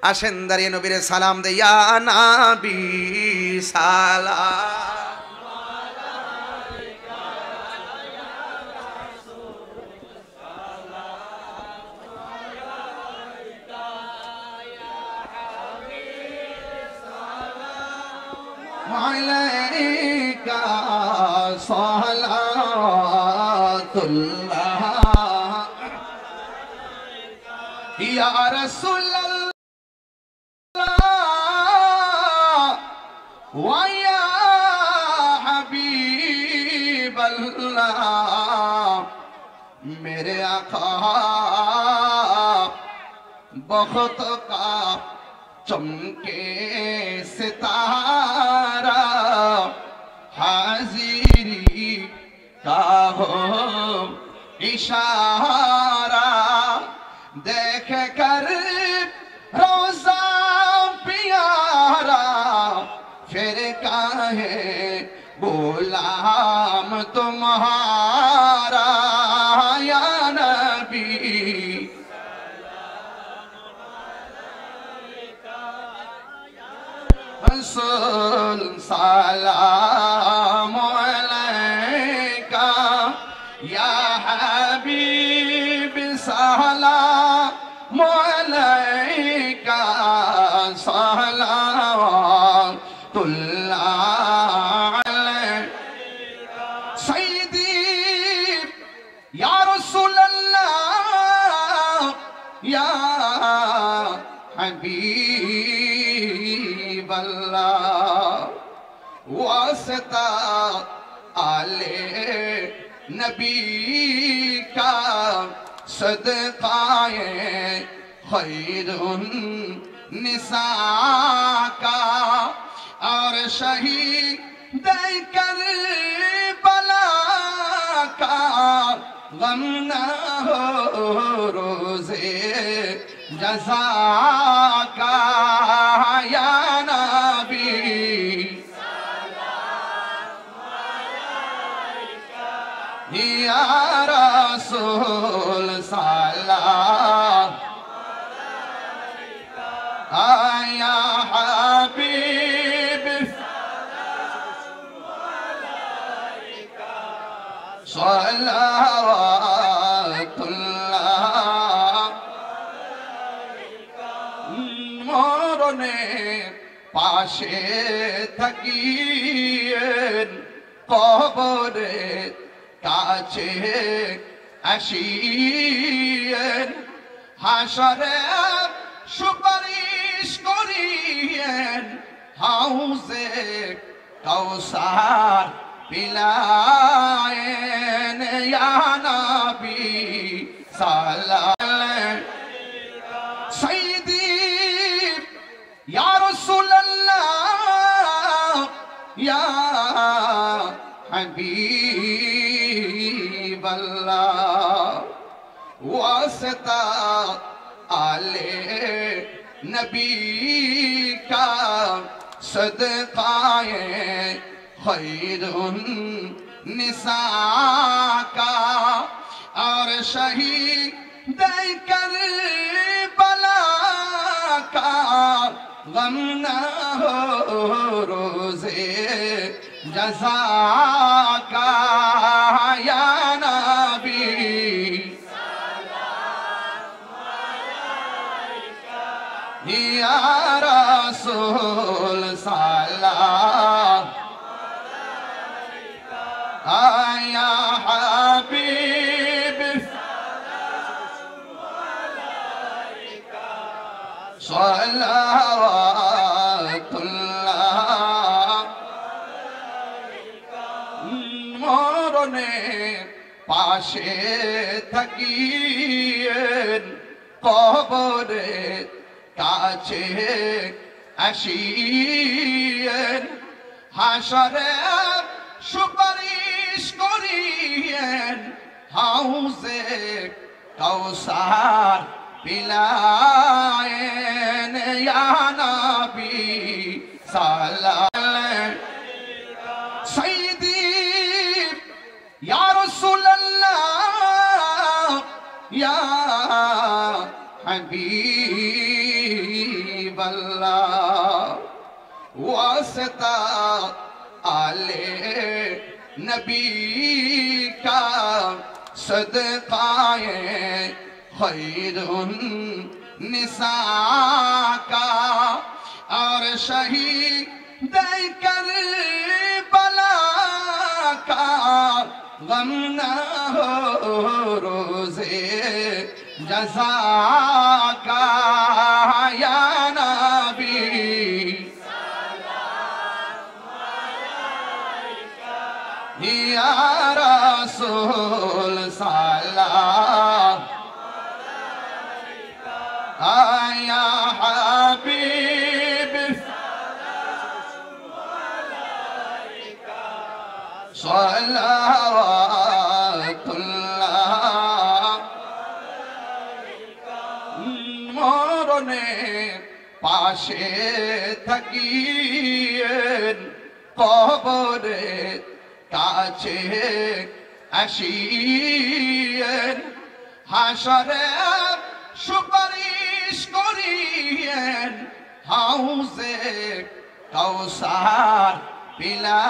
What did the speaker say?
আসেন দাঁড়িয়ে নবীরে সালাম দে, ইয়া নবী সালাম। আলাইকা সালাতুল্লাহ ইয়া রাসূলুল্লাহ ওয়া ইয়া হাবিবাল্লাহ। मेरे आका बहुत का चमके सितारा, हाजिरी का हो इशारा, देख कर रोज़ा प्यारा, फिर काहे गुलाम तुम्हारा या नबी। रसूल सलाम अलैका या हबीब सलाम अलैका सलावतुल्लाह अलैका सय्यदी या रसूलल्लाह या हबीब अल्लाह। वास्ता आले नबी का सदकाए खैरुन निसा का, और शहीद करबला का गम न हो रोज़े जज़ा का या नबी। या रसूल सलाम या हबीब सलावतुल्लाह। মরণে পাশে থাকিয়েন, কবরে কাছে আসিয়েন, হাসরে সুপারিশ করিয়েন, হাউজে কাউসার পিলায়েন ইয়া নবী সাল্লাল্লাহু सय्यदी या रसूलल्लाह या हबीबल्लाह। वास्ता आले नबी का सदकाए खैरुन निसा का, और शहीद करबला का गम न हो रोज़े जज़ा का या नबी। या रसूल सलाम या हबीब सलावतुल्लाह। মরণে পাশে থাকিয়েন, কবরে কাছে আসিয়েন, হাসরে সুপারিশ করিয়েন, হাউজে কাউসার পিলায়েন ইয়া নবী সাল্লাল্লাহু सय्यदी या रसूलल्लाह या हबीब अल्लाह वास्ता आले नबी का सदकाए खैरुन निसा का और शहीद करबला का गम न हो रोज़े जज़ा का या नबी या रसूल सलाम या हबीब सलावतुल्लाह मरने पाशे থাকিয়েন কবরে কাছে আসিয়েন হাসরে সুপারিশ করিয়েন হাউজে কাউসার পিলা